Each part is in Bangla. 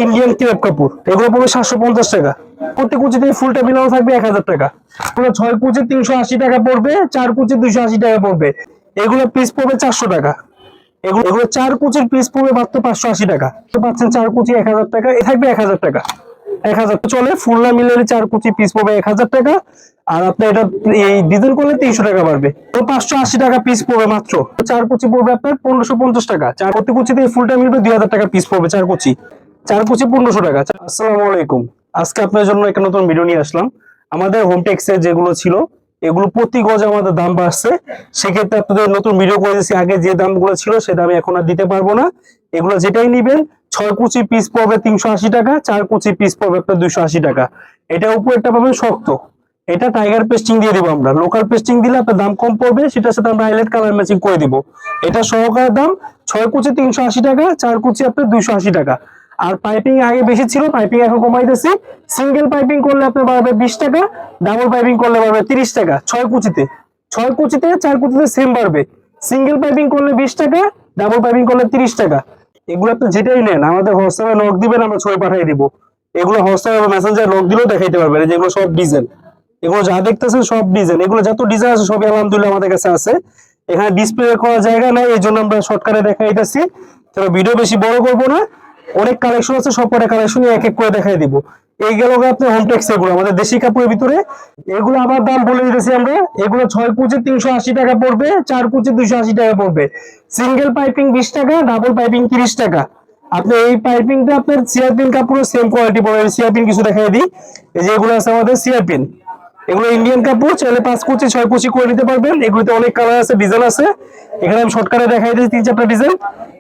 ইন্ডিয়ান ক্রেপ কাপড়, এগুলো পড়বে 750 টাকা। প্রত্যেক কুচিতে ফুলটা মিলানো থাকবে 1000 টাকা। পুরো 6 কুচি 380 টাকা পড়বে, 4 কুচি 280 টাকা পড়বে। এগুলো পিস পড়বে 400 টাকা। এগুলো 4 কুচির পিস পড়বে মাত্র 580 টাকা। তো পাচ্ছেন 4 কুচি 1000 টাকা, এ থাকবে 1000 টাকা। 1000 চলে, ফুল না মিলে 4 কুচি পিস পড়বে 1000 টাকা। আর আপনার এটা এই ডিজাইন করলে 300 টাকা বাড়বে, তো 580 টাকা পিস পড়বে মাত্র। 4 কুচি পড়বে আপনার 1550 টাকা। 4 প্রতি কুচিতে ফুলটা মিলবে 2000 টাকা পিস পড়বে 4 কুচি। 4 কুচি 1500 টাকা। আসসালামু আলাইকুম, আজকে আপনার জন্য একটা নতুন ভিডিও নিয়ে আসলাম। আমাদের হোম টেক্সের যেগুলো ছিল এগুলো প্রতি গজে আমাদের দাম বাড়ছে, সেক্ষেত্রে আপনাদের নতুন ভিডিও করে দিচ্ছি। আগে যে দামগুলো ছিল সে দামে এখন আর দিতে পারবো না। এগুলো যেটাই নিবেন 6 কুচি পিস পড়বে 380 টাকা, 4 কুচি পিস পড়বে আপনার 280 টাকা। এটা উপরেরটা পাবেন শক্ত, এটা টাইগার পেস্টিং দিয়ে দিব আমরা। লোকাল পেস্টিং দিলে আপনার দাম কম পড়বে, সেটার সাথে আমরা হাইলাইট কালার ম্যাচিং করে দিব। এটা সহকারে দাম 6 কুচি 380 টাকা, 4 কুচি আপনার 280 টাকা। আর পাইপিং আগে বেশি ছিল, পাইপিং এখন কমাইতেছি। সিঙ্গেল পাইপিং করলে আপনার বাড়বে 20 টাকা, ডাবল পাইপিং করলে বাড়বে 30 টাকা। 6 কুচিতে 4 কুচিতে সেম বাড়বে। সিঙ্গেল পাইপিং করলে 20 টাকা, ডাবল পাইপিং করলে 30 টাকা। এগুলো আপনি যেটাই নেন আমাদের হোয়াটসঅ্যাপে নক দিবেন, আমরা ছবি পাঠিয়ে দিব। এগুলো হোয়াটসঅ্যাপে মেসেঞ্জারে নক দিলেও দেখাইতে পারবেন। যেগুলো সব ডিজাইন, এগুলো যা দেখতেছেন সব ডিজাইন। এগুলো যত ডিজাইন আছে সবই আলহামদুলিল্লাহ আমাদের কাছে আছে। এখানে ডিসপ্লে করার জায়গা নাই, এই জন্য আমরা শর্টকাটে দেখাইতেছি। তো ভিডিও বেশি বড় করবো না, অনেক কালেকশন আছে, সব কটা কালেকশন এক এক করে দেখাই দিব। এই গেল আপনার হোম টেক্স, এগুলো আমাদের দেশি কাপড়ের ভিতরে। এগুলো আবার দাম বলে দিতেছি আমরা। এগুলো 6 কুচি 380 টাকা পড়বে, 4 কুচি 280 টাকা পড়বে। সিঙ্গেল পাইপিং 20 টাকা, ডাবল পাইপিং 30 টাকা। আপনি এই পাইপিংটা আপনার সিআরপিন কাপড়ের সেম কোয়ালিটি পড়বে। সিআরপিন কিছু দেখাই দিই, এই যে এগুলো আছে আমাদের সিআরপিন। এগুলো ইন্ডিয়ান কাপড়, চাইলে 5 কুচি 6 কুচি করে নিতে পারবেন। এগুলোতে অনেক কালার আছে, ডিজাইন আছে। এখানে আমি শর্টকাটে দেখাই দিই 3-4টা ডিজাইন।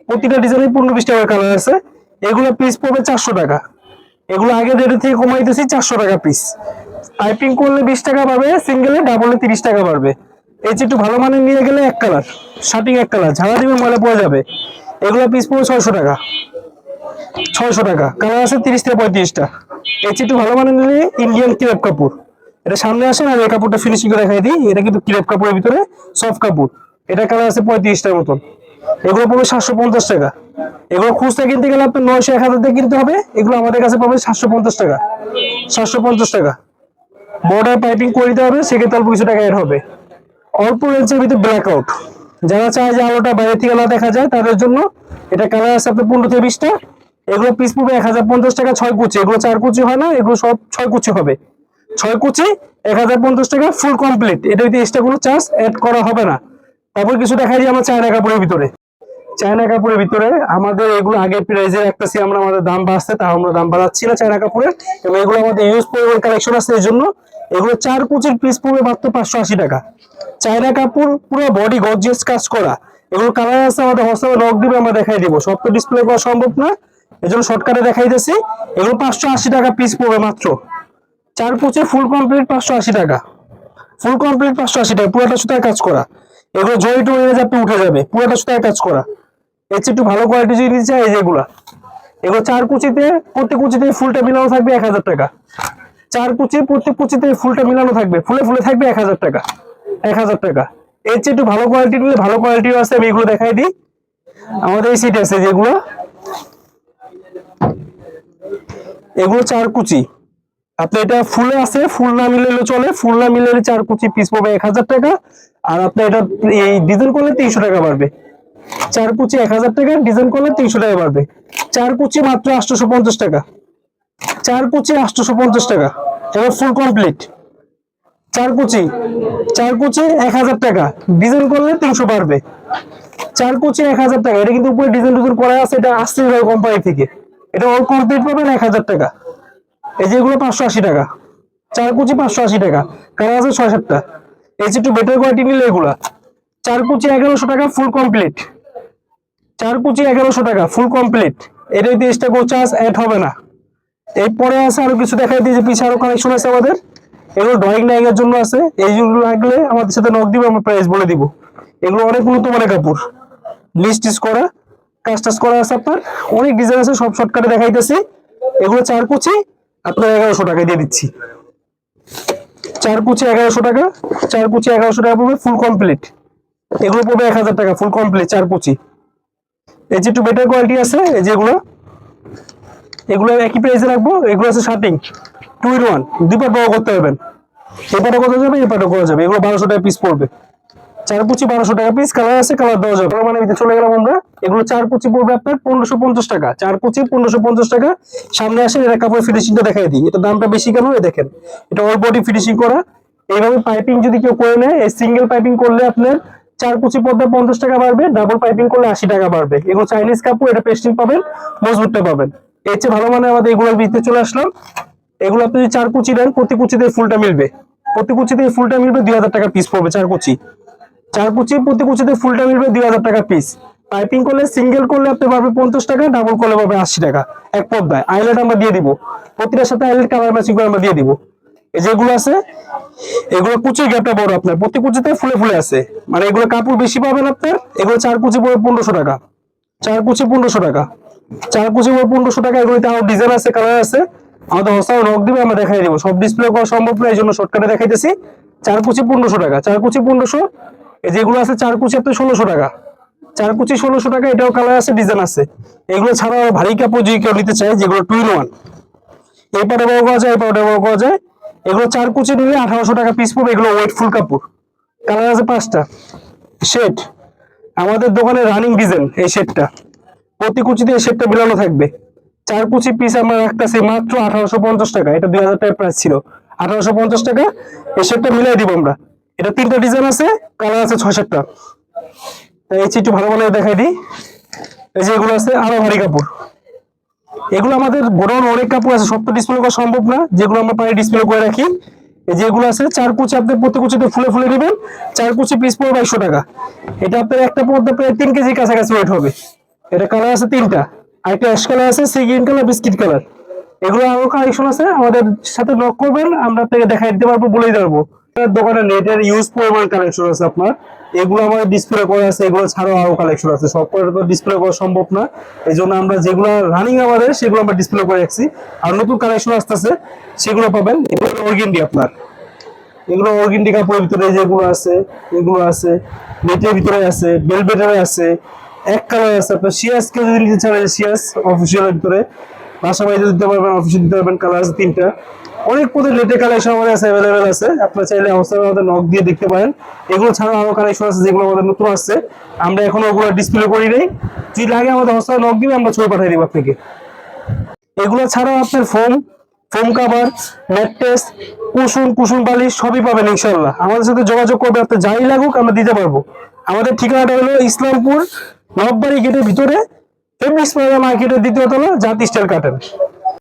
প্রতিটা ডিজাইনে 15-20 টাকা কালার আছে। এগুলো পিস পড়বে 400 টাকা। এগুলো আগে রেটের থেকে কমাইতেছি, 400 টাকা পিস। পাইপিং করলে 20 টাকা পাবে, সিঙ্গেলে ডাবলে 30 টাকা পারবে। এই যে একটু ভালো মানের নিয়ে গেলে এক কালার, শার্টিং এক কালার, ঝাড়া দিবে ময়লা পড়ে যাবে। এগুলো পিস পড়বে 600 টাকা। 600 টাকা কালার আছে 30 থেকে 35টা। এই যে একটু ভালো মানের নিলে ইন্ডিয়ান ক্রেপ কাপড়। এটা সামনে আসেন আর এই কাপড়টা ফিনিশিং করে দেখাই দিই। এটা কিন্তু ক্রেপ কাপড়ের ভিতরে সফট কাপড়। এটা কালার আছে 35টার মতন। এগুলো পড়বে 750 টাকা। এগুলো খুচরা কিনতে গেলে আপনার 900-1000 দিয়ে কিনতে হবে। এগুলো আমাদের কাছে পাবে 750 টাকা। 750 টাকা। বর্ডার পাইপিং করে দিতে হবে, সেক্ষেত্রে অল্প কিছু টাকা এর হবে। অল্প রেঞ্জের ভিতরে ব্ল্যাক আউট, যারা চায় যে আলোটা বাইরে থেকে না দেখা যায় তাদের জন্য। এটা কালার আছে আপনার 15 থেকে 20টা। এগুলো পিস পড়বে 1050 টাকা। 6 কুচি, এগুলো 4 কুচি হয় না, এগুলো সব 6 কুচি হবে। 6 কুচি 1050 টাকা ফুল কমপ্লিট। এটা যদি এক্সট্রা কোনো চার্জ অ্যাড করা হবে না। তারপর কিছু দেখাই দিই আমরা চায়না কাপড়ের ভিতরে। চায়না কাপড়ের ভিতরে আমাদের এগুলো আগে প্রাইজে রাখতেছি আমরা, আমাদের দাম বাড়ছে তাও আমরা দাম বাড়াচ্ছি না চায়না কাপড়ের। এবং এগুলো আমাদের ইউজ পরিমাণ কালেকশন আছে, এই জন্য এগুলো 4 কুচির পিস পড়বে মাত্র 580 টাকা। চায়না কাপড় পুরো বডি গর্জিয়াস কাজ করা। এগুলো কালার আছে, আমাদের হোয়াটসঅ্যাপে নক দিবে, আমরা দেখাই দিব। সব তো ডিসপ্লে করা সম্ভব না, এই জন্য শর্টকাটে দেখাইতেছি। এগুলো 580 টাকা পিস পড়বে মাত্র। 4 কুচি ফুল কমপ্লিট 580 টাকা। ফুল কমপ্লিট 580 টাকা, পুরোটা সুতায় কাজ করা। এগুলো জয় টু আপনি উঠে যাবে, পুরোটা সুতায় কাজ করা। এর চেয়ে একটু ভালো কোয়ালিটি যদি নিতে চাই, এই যেগুলো এগুলো 4 কুচিতে প্রত্যেক কুচিতে ফুলটা মিলানো থাকবে 1000 টাকা। 4 কুচি প্রত্যেক কুচিতে ফুলটা মিলানো থাকবে, ফুলে ফুলে থাকবে 1000 টাকা। 1000 টাকা। এর চেয়ে একটু ভালো কোয়ালিটি নিলে ভালো কোয়ালিটিও আছে, আমি এগুলো দেখাই দিই। আমাদের এই সিট আছে যেগুলো, এগুলো 4 কুচি। আপনি এটা ফুলে আছে, ফুল না মিলালে চলে। ফুল না মিলালে 4 কুচি পিস পড়বে 1000 টাকা। আর আপনি এটা এই ডিজাইন করলে 300 টাকা বাড়বে। 4 কুচি 1000 টাকা, ডিজাইন করলে 300 টাকা বাড়বে। 4 কুচি মাত্র 850 টাকা। 4 কুচি 850 টাকা। এবার ফুল কমপ্লিট 4 কুচি 1000 টাকা, ডিজাইন করলে 300 বাড়বে। 4 কুচি 1000 টাকা। এটা কিন্তু উপরে ডিজাইন ডিজাইন করা আছে, এটা আসছে কোম্পানি থেকে। এটা অল কমপ্লিট পাবেন 1000 টাকা। এই যে এগুলো 580 টাকা। 4 কুচি 580 টাকা, কালার আছে 6-7টা। এই যে একটু বেটার কোয়ালিটি নিলে এগুলা 4 কুচি 1100 টাকা ফুল কমপ্লিট। 4 কুচি 1100 টাকা ফুল কমপ্লিট। এটা যদি এক্সট্রা কোনো চার্জ অ্যাড হবে না। এরপরে আছে আরো কিছু দেখাই দিই, যে পিছিয়ে আরো কালেকশন আছে আমাদের। এগুলো ড্রয়িং নাইকের জন্য আছে, এইগুলো লাগলে আমাদের সাথে নক দিবে, আমরা প্রাইস বলে দিব। এগুলো অনেক উন্নত মানের কাপড়, লিস্ট করা, কাজ টাজ করা আছে আপনার। অনেক ডিজাইন আছে, সব শর্টকাটে দেখাইতেছি। এগুলো 4 কুচি আপনার 1100 টাকায় দিয়ে দিচ্ছি। 4 কুচি 1100 টাকা। 4 কুচি 1100 টাকা পড়বে ফুল কমপ্লিট। এগুলো পড়বে 1000 টাকা ফুল কমপ্লিট 4 কুচি। এই যে একটু বেটার কোয়ালিটি আছে, এই যেগুলো এগুলো একই প্রাইসে রাখবো। এগুলো আছে শার্টিং 2 in 1, দুই পাট বড় করতে পারবেন, এই পাটও করা যাবে, এই পাটও করা যাবে। এগুলো 1200 টাকা পিস পড়বে, 4 কুচি 1200 টাকা পিস। কালার আছে, কালার দেওয়া যাবে। মানে ভিতরে চলে গেলাম আমরা। এগুলো 4 কুচি পড়বে আপনার 1550 টাকা, 4 কুচি 1550 টাকা। সামনে আসেন, এটা কাপড় ফিনিশিংটা দেখাই দিই। এটা দামটা বেশি কেন, এই দেখেন, এটা অল বডি ফিনিশিং করা। এইভাবে পাইপিং যদি কেউ করে নেয়, এই সিঙ্গেল পাইপিং করলে আপনার 4 কুচি পর্দা 50 টাকা বাড়বে, ডাবল পাইপিং করলে 80 টাকা বাড়বে। এগুলো চাইনিজ কাপড়, এটা পেস্টিং পাবেন, মজবুতটা পাবেন। এর চেয়ে ভালো মানে আমাদের এগুলোর ভিতরে চলে আসলাম। এগুলো আপনি যদি 4 কুচি দেন, প্রতি কুচিতে ফুলটা মিলবে, প্রতি কুচিতে ফুলটা মিলবে 2000 টাকা পিস পড়বে। 4 কুচি, 4 কুচি প্রতি কুচিতে ফুলটা মিলবে 2000 টাকা পিস। পাইপিং করলে, সিঙ্গেল করলে আপনি পারবে 50 টাকা, ডাবল করলে পাবে 80 টাকা এক পর্দায়। আইলেট আমরা দিয়ে দিব, প্রতিটার সাথে আইলেট কালার ম্যাচিং করে আমরা দিয়ে দিব। এই যেগুলো আছে, এগুলো কুচির গ্যাপটা বড় আপনার, প্রতি কুচিতে ফুলে ফুলে আছে, মানে এগুলো কাপড় বেশি পাবেন আপনার। এগুলো 4 কুচি পড়বে 1500 টাকা, 4 কুচি 1500 টাকা, 4 কুচি পড়বে 1500 টাকা। এগুলোতে আরো ডিজাইন আছে, কালার আছে। আমাদের হোসাও নক দিবে, আমরা দেখাই দিব। সব ডিসপ্লে করা সম্ভব না, এই জন্য শর্টকাটে দেখাইতেছি। 4 কুচি 1500 টাকা, 4 কুচি 1500। এই যেগুলো আছে 4 কুচি আপনার 1600 টাকা, 4 কুচি 1600 টাকা। এটাও কালার আছে, ডিজাইন আছে। এগুলো ছাড়াও ভারী কাপড় যদি কেউ নিতে চায়, যেগুলো 2 in 1, এই পাটে বড় করা যায়, এই পাটে বড় করা যায়। এগুলো 4 কুচি নিলে 1800 টাকা পিস পড়বে। এগুলো ওয়েট ফুল কাপড়, কালার আছে 5টা। শেড আমাদের দোকানে রানিং ডিজাইন, এই শেডটা প্রতি কুচিতে এই শেডটা মিলানো থাকবে। 4 কুচি পিস আমরা রাখতেছি মাত্র 1850 টাকা। এটা 2000 টাকা প্রাইস ছিল, 1850 টাকা। এই শেডটা মিলাই দিব আমরা। এটা 3টা ডিজাইন আছে, কালার আছে 6-7টা। তাই এই একটু ভালো ভালো দেখাই দিই। এই যে এগুলো আছে আরো ভারী কাপড়, এগুলো আমাদের গোডাউন অনেক কাপড় আছে, সব তো ডিসপ্লে করা সম্ভব না, যেগুলো আমরা পারি ডিসপ্লে করে রাখি। এই যেগুলো আছে 4 কুচি, আপনি প্রতি কুচিতে ফুলে ফুলে নেবেন। 4 কুচি পিস পড়বে 200 টাকা। এটা আপনার একটা পর্দা প্রায় 3 কেজি কাছাকাছি ওয়েট হবে। এটা কালার আছে 3টা, আরেকটা অ্যাশ কালার আছে, sea green colour, biscuit colour. এগুলো আরো কালেকশন আছে, আমাদের সাথে নক করবেন, আমরা আপনাকে দেখাই দিতে পারবো, বলেই দেবো। দোকানে নেটের ইউজ পরিমাণ কালেকশন আছে আপনার, এগুলো আমাদের ডিসপ্লে করা আছে। এগুলো ছাড়াও আরো কালেকশন আছে, সব করে তো ডিসপ্লে করা সম্ভব না। এই জন্য আমরা যেগুলো রানিং আমাদের, সেগুলো আমরা ডিসপ্লে করে রাখছি। আর নতুন কালেকশন আসতেছে, সেগুলো পাবেন। এগুলো অর্গেন্ডি আপনার, এগুলো অর্গেন্ডি কাপড়ের ভিতরে যেগুলো আছে, এগুলো আছে নেটের ভিতরে আছে, বেলভেটের আছে, এক কালার আছে। আপনার সিয়াস কেউ যদি নিতে চান, সিয়াস অফিসিয়ালের ভিতরে বাসা বাড়িতে দিতে পারবেন, অফিসে দিতে পারবেন। কালার আছে 3টা। অনেক পদের লেটের কালেকশন আমাদের আছে, অ্যাভেলেবেল আছে। আপনারা চাইলে অবস্থায় আমাদের নক দিয়ে দেখতে পারেন। এগুলো ছাড়াও আরো কালেকশন আছে, যেগুলো আমাদের নতুন আসছে, আমরা এখনো ওগুলো ডিসপ্লে করি নাই। যদি লাগে আমাদের অবস্থায় নক দিবে, আমরা ছবি পাঠিয়ে দিব আপনাকে। এগুলো ছাড়াও আপনার foam, foam cover, mattress, cushion বালিশ সবই পাবেন ইনশাআল্লাহ। আমাদের সাথে যোগাযোগ করবে, আপনার যাই লাগুক আমরা দিতে পারবো। আমাদের ঠিকানাটা হলো ইসলামপুর নববাড়ি গেটের ভিতরে, ফেব্রিক্স প্লাজা মার্কেটের 2য় তলা, জাত স্টাইল কার্টেন।